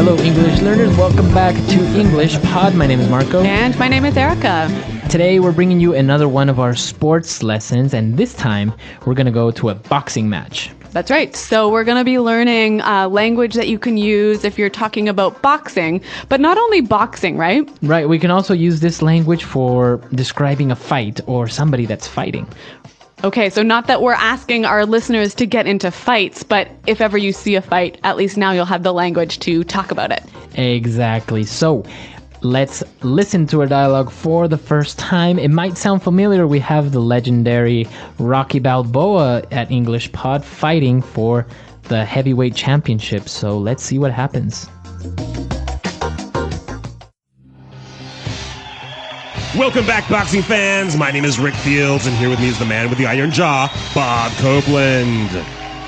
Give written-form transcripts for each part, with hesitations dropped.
Hello, English learners. Welcome back to English Pod. My name is Marco. And my name is Erica. Today, we're bringing you another one of our sports lessons, and this time, we're going to go to a boxing match. That's right. So we're going to be learning language that you can use if you're talking about boxing, but not only boxing, right? Right. We can also use this language for describing a fight or somebody that's fighting. Okay, so not that we're asking our listeners to get into fights, but if ever you see a fight, at least now you'll have the language to talk about it. Exactly. So let's listen to our dialogue for the first time. It might sound familiar. We have the legendary Rocky Balboa at English Pod fighting for the heavyweight championship. So let's see what happens. Welcome back, boxing fans. My name is Rick Fields, and here with me is the man with the iron jaw, Bob Copeland.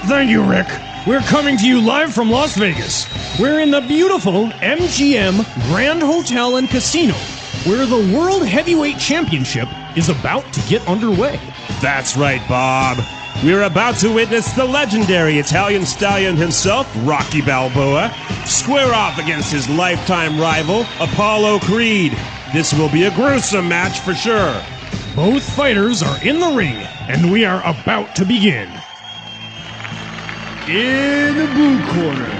Thank you, Rick. We're coming to you live from Las Vegas. We're in the beautiful MGM Grand Hotel and Casino, where the World Heavyweight Championship is about to get underway. That's right, Bob. We're about to witness the legendary Italian stallion himself, Rocky Balboa, square off against his lifetime rival, Apollo Creed. This will be a gruesome match for sure. Both fighters are in the ring, and we are about to begin. In the blue corner,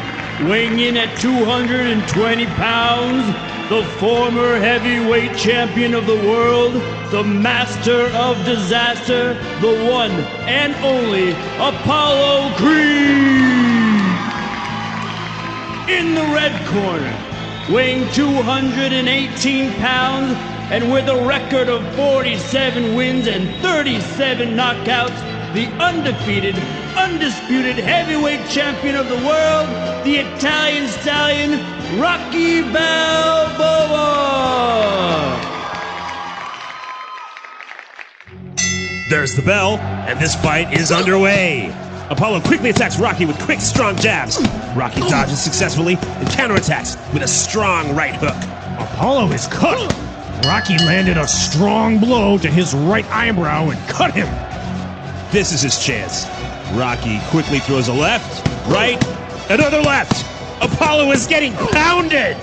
weighing in at 220 pounds, the former heavyweight champion of the world, the master of disaster, the one and only Apollo Creed. In the red corner, weighing 218 pounds, and with a record of 47 wins and 37 knockouts, the undefeated, undisputed heavyweight champion of the world, the Italian stallion, Rocky Balboa. There's the bell, and this fight is underway. Apollo quickly attacks Rocky with quick, strong jabs. Rocky dodges successfully and counterattacks with a strong right hook. Apollo is cut. Rocky landed a strong blow to his right eyebrow and cut him. This is his chance. Rocky quickly throws a left, right, another left. Apollo is getting pounded.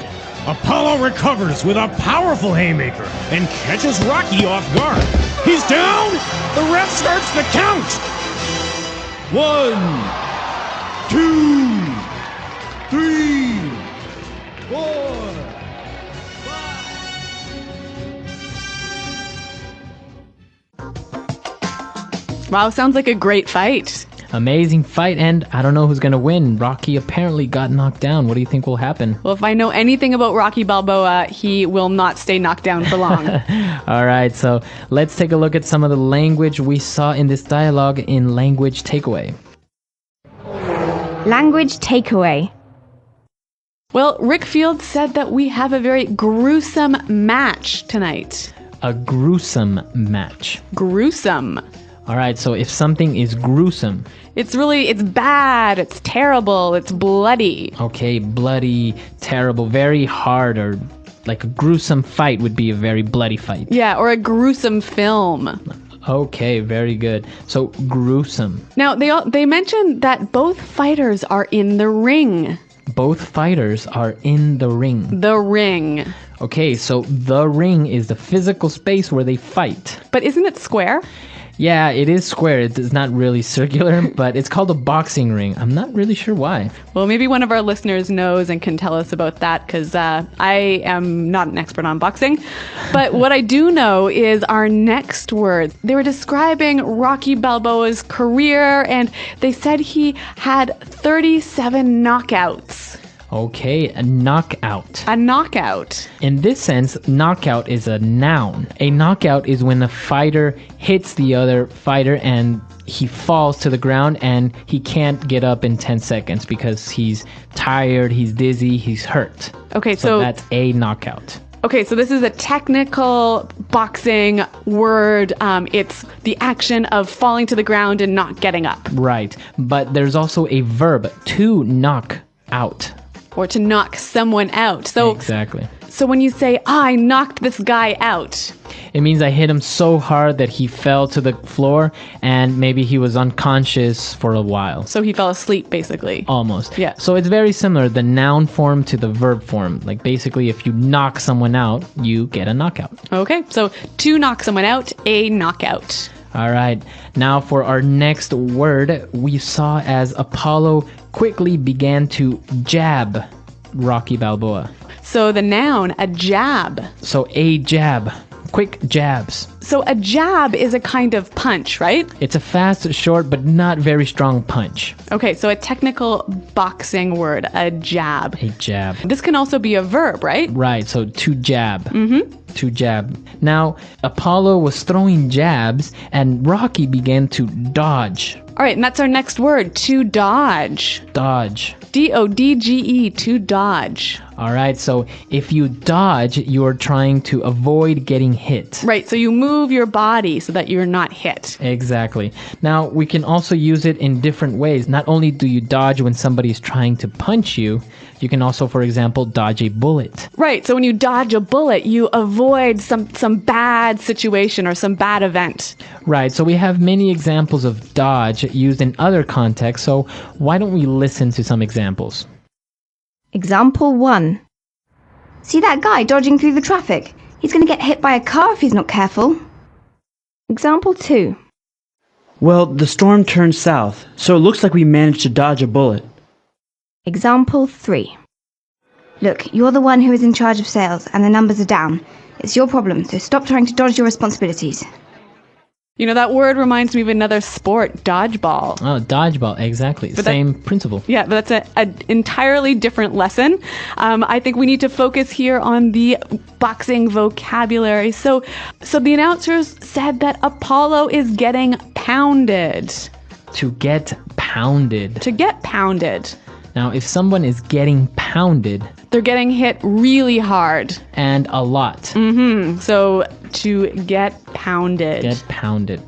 Apollo recovers with a powerful haymaker and catches Rocky off guard. He's down. The ref starts the count. 1, 2, 3, 4, 5. Wow, sounds like a great fight. Amazing fight, and I don't know who's going to win. Rocky apparently got knocked down. What do you think will happen? Well, if I know anything about Rocky Balboa, he will not stay knocked down for long. All right, so let's take a look at some of the language we saw in this dialogue in Language Takeaway. Language takeaway. Well, Rick Fields said that we have a very gruesome match tonight. A gruesome match. Gruesome. All right, so if something is gruesome. It's bad, it's terrible, it's bloody. Okay, bloody, terrible, very hard, or like a gruesome fight would be a very bloody fight. Yeah, or a gruesome film. Okay, very good. So, gruesome. Now, they mentioned that both fighters are in the ring. Both fighters are in the ring. The ring. Okay, so the ring is the physical space where they fight. But isn't it square? Yeah, it is square. It's not really circular, but it's called a boxing ring. I'm not really sure why. Well, maybe one of our listeners knows and can tell us about that, because I am not an expert on boxing. But what I do know is our next word. They were describing Rocky Balboa's career, and they said he had 37 knockouts. Okay, a knockout. A knockout. In this sense, knockout is a noun. A knockout is when a fighter hits the other fighter and he falls to the ground and he can't get up in 10 seconds because he's tired, he's dizzy, he's hurt. Okay, so that's a knockout. Okay, so this is a technical boxing word. It's the action of falling to the ground and not getting up. Right, but there's also a verb, to knock out. Or to knock someone out. So Exactly. So when you say, I knocked this guy out. It means I hit him so hard that he fell to the floor and maybe he was unconscious for a while. So he fell asleep, basically. Almost. Yeah. So it's very similar, the noun form to the verb form. Like basically if you knock someone out, you get a knockout. Okay, so to knock someone out, a knockout. All right. Now for our next word, we saw as Apollo quickly began to jab Rocky Balboa. So the noun, a jab. So a jab, quick jabs. So a jab is a kind of punch, right? It's a fast, short, but not very strong punch. Okay, so a technical boxing word, a jab. A jab. This can also be a verb, right? Right, so to jab. To jab. Now, Apollo was throwing jabs and Rocky began to dodge. All right, and that's our next word, to dodge. Dodge. D-O-D-G-E, to dodge. All right, so if you dodge, you're trying to avoid getting hit. Right, so you move your body so that you're not hit. Exactly. Now, we can also use it in different ways. Not only do you dodge when somebody's trying to punch you, you can also, for example, dodge a bullet. Right, so when you dodge a bullet, you avoid some bad situation or some bad event. Right, so we have many examples of dodge used in other contexts, so why don't we listen to some examples? Example 1. See that guy dodging through the traffic? He's going to get hit by a car if he's not careful. Example 2. Well, the storm turned south, so it looks like we managed to dodge a bullet. Example 3. Look, you're the one who is in charge of sales and the numbers are down. It's your problem, so stop trying to dodge your responsibilities. You know, that word reminds me of another sport, dodgeball. Oh, dodgeball, exactly. Same principle. Yeah, but that's an entirely different lesson. I think we need to focus here on the boxing vocabulary. So the announcers said that Apollo is getting pounded. To get pounded. To get pounded. Now, if someone is getting pounded... They're getting hit really hard. And a lot. So, to get pounded. Get pounded.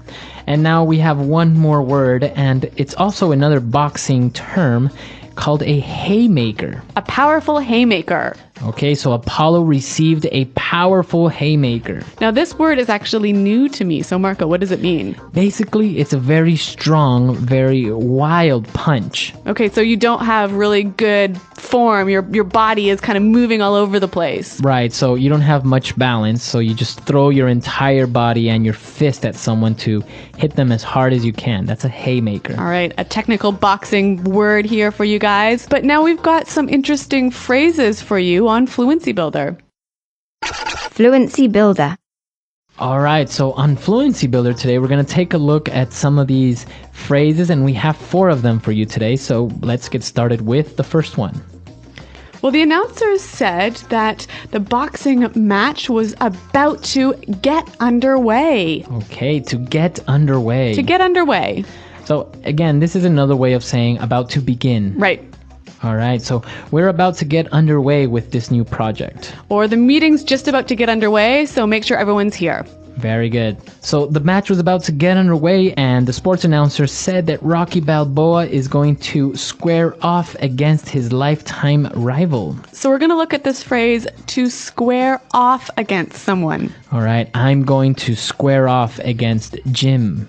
And now we have one more word, and it's also another boxing term called a haymaker. A powerful haymaker. Okay, so Apollo received a powerful haymaker. Now, this word is actually new to me. So, Marco, what does it mean? Basically, it's a very strong, very wild punch. Okay, so you don't have really good form. Your body is kind of moving all over the place. Right, so you don't have much balance, so you just throw your entire body and your fist at someone to hit them as hard as you can. That's a haymaker. All right, a technical boxing word here for you guys. But now we've got some interesting phrases for you on Fluency Builder. Fluency Builder. All right, so on Fluency Builder today, we're going to take a look at some of these phrases, and we have 4 of them for you today. So let's get started with the first one. Well, the announcers said that the boxing match was about to get underway. Okay, to get underway. To get underway. So again, this is another way of saying about to begin. Right. All right, so we're about to get underway with this new project. Or the meeting's just about to get underway, so make sure everyone's here. Very good. So the match was about to get underway, and the sports announcer said that Rocky Balboa is going to square off against his lifetime rival. So we're going to look at this phrase, to square off against someone. All right, I'm going to square off against Jim.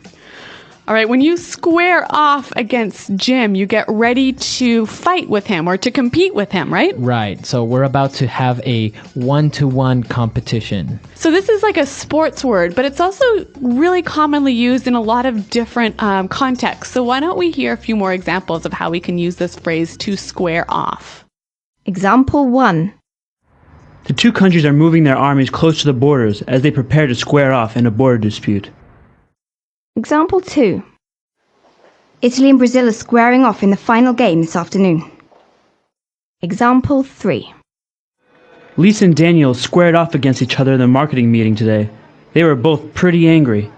All right, when you square off against Jim, you get ready to fight with him or to compete with him, right? Right, so we're about to have a one-to-one competition. So this is like a sports word, but it's also really commonly used in a lot of different contexts. So why don't we hear a few more examples of how we can use this phrase, to square off? Example 1. The 2 countries are moving their armies close to the borders as they prepare to square off in a border dispute. Example 2. Italy and Brazil are squaring off in the final game this afternoon. Example 3. Lisa and Daniel squared off against each other in the marketing meeting today. They were both pretty angry.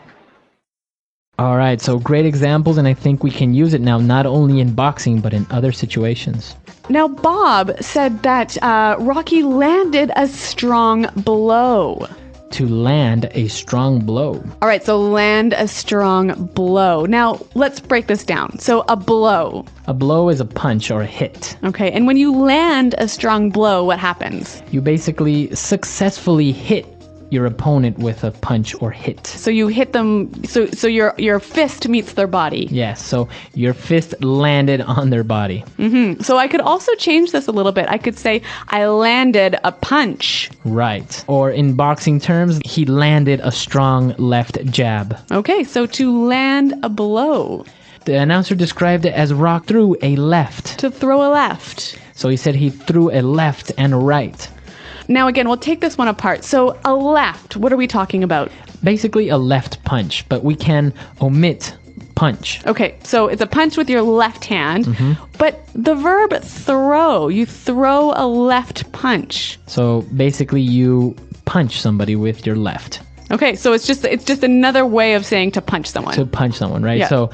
All right, so great examples, and I think we can use it now not only in boxing, but in other situations. Now, Bob said that Rocky landed a strong blow. to land a strong blow. All right, so land a strong blow. Now, let's break this down. So a blow. A blow is a punch or a hit. Okay, and when you land a strong blow, what happens? You basically successfully hit your opponent with a punch or hit. So you hit them, so your fist meets their body. Yes, so your fist landed on their body. So I could also change this a little bit. I could say, I landed a punch. Right. Or in boxing terms, he landed a strong left jab. Okay, so to land a blow. The announcer described it as Rock threw a left. To throw a left. So he said he threw a left and a right. Now again, we'll take this one apart. So a left, what are we talking about? Basically a left punch, but we can omit punch. Okay, so it's a punch with your left hand, but the verb throw, you throw a left punch. So basically you punch somebody with your left. Okay, so it's just another way of saying to punch someone. To punch someone, right? Yeah. So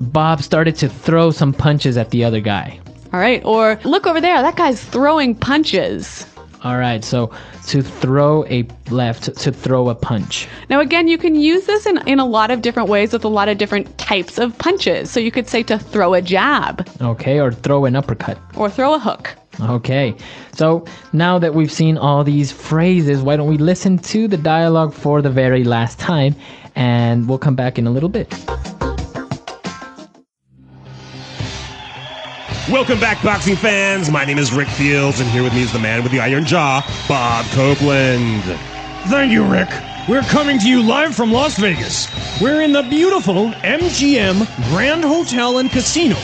Bob started to throw some punches at the other guy. All right, or look over there, that guy's throwing punches. All right, so to throw a left, to throw a punch. Now again, you can use this in a lot of different ways with a lot of different types of punches. So you could say to throw a jab. Okay, or throw an uppercut. Or throw a hook. Okay, so now that we've seen all these phrases, why don't we listen to the dialogue for the very last time, and we'll come back in a little bit. Welcome back, boxing fans. My name is Rick Fields, and here with me is the man with the iron jaw, Bob Copeland. Thank you, Rick. We're coming to you live from Las Vegas. We're in the beautiful MGM Grand Hotel and Casino,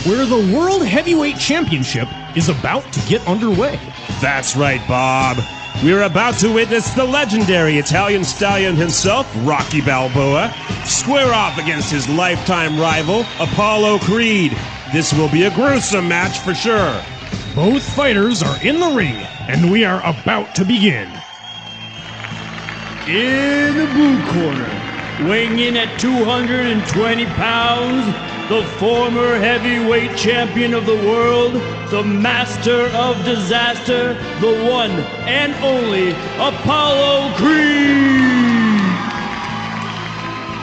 where the World Heavyweight Championship is about to get underway. That's right, Bob. We're about to witness the legendary Italian stallion himself, Rocky Balboa, square off against his lifetime rival, Apollo Creed. This will be a gruesome match for sure. Both fighters are in the ring, and we are about to begin. In the blue corner, weighing in at 220 pounds, the former heavyweight champion of the world, the master of disaster, the one and only Apollo Creed.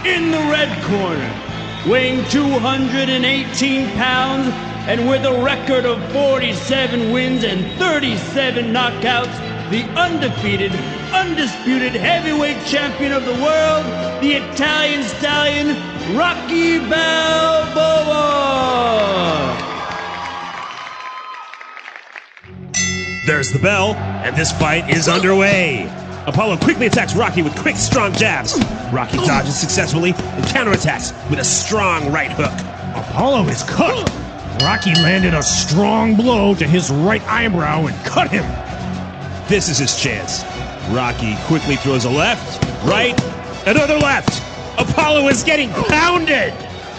In the red corner, weighing 218 pounds, and with a record of 47 wins and 37 knockouts, the undefeated, undisputed heavyweight champion of the world, the Italian stallion, Rocky Balboa. There's the bell, and this fight is underway. Apollo quickly attacks Rocky with quick, strong jabs. Rocky dodges successfully and counterattacks with a strong right hook. Apollo is cut. Rocky landed a strong blow to his right eyebrow and cut him. This is his chance. Rocky quickly throws a left, right, another left. Apollo is getting pounded.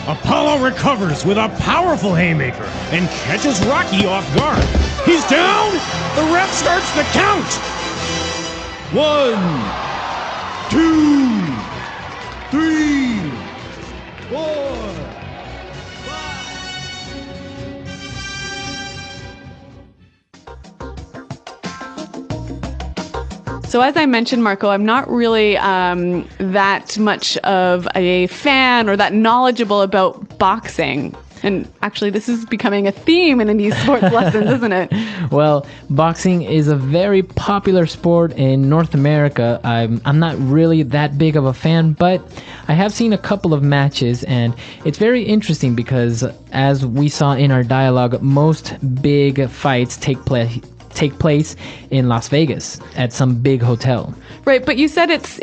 Apollo recovers with a powerful haymaker and catches Rocky off guard. He's down. The ref starts the count. 1, 2, 3, 4, 5. So as I mentioned, Marco, I'm not really that much of a fan or that knowledgeable about boxing. And actually, this is becoming a theme in these sports lessons, isn't it? Well, boxing is a very popular sport in North America. I'm not really that big of a fan, but I have seen a couple of matches, and it's very interesting because, as we saw in our dialogue, most big fights take place in Las Vegas at some big hotel. Right, but you said it's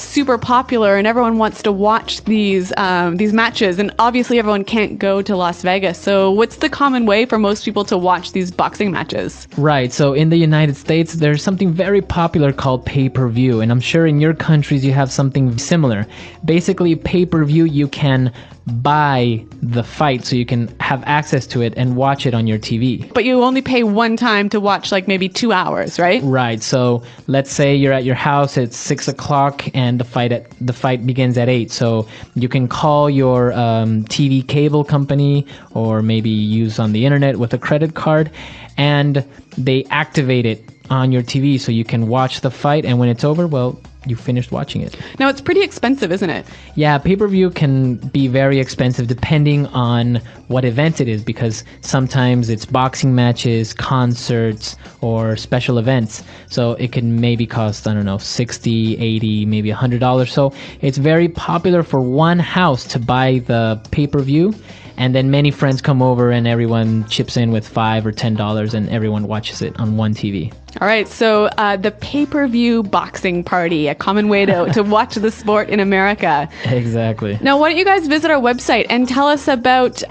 super popular and everyone wants to watch these matches, and obviously everyone can't go to Las Vegas. So what's the common way for most people to watch these boxing matches? Right, so in the United States, there's something very popular called pay-per-view, and I'm sure in your countries you have something similar. Basically, pay-per-view, you can buy the fight so you can have access to it and watch it on your TV. But you only pay one time to watch like maybe 2 hours, right? Right. So let's say you're at your house, it's 6 o'clock and the fight begins at 8. So you can call your TV cable company or maybe use on the internet with a credit card, and they activate it on your TV so you can watch the fight, and when it's over, well, you finished watching it. Now, it's pretty expensive, isn't it? Yeah, pay-per-view can be very expensive depending on what event it is, because sometimes it's boxing matches, concerts, or special events. So it can maybe cost, I don't know, $60, $80, maybe $100. So it's very popular for one house to buy the pay-per-view, and then many friends come over and everyone chips in with $5 or $10 and everyone watches it on one TV. All right, so the pay-per-view boxing party, a common way to watch the sport in America. Exactly. Now, why don't you guys visit our website and tell us about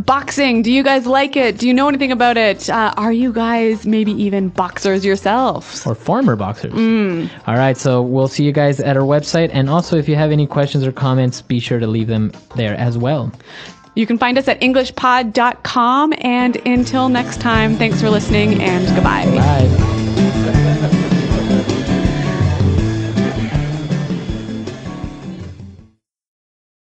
boxing? Do you guys like it? Do you know anything about it? Are you guys maybe even boxers yourselves? Or former boxers. All right, so we'll see you guys at our website. And also, if you have any questions or comments, be sure to leave them there as well. You can find us at englishpod.com. And until next time, thanks for listening and goodbye. Bye.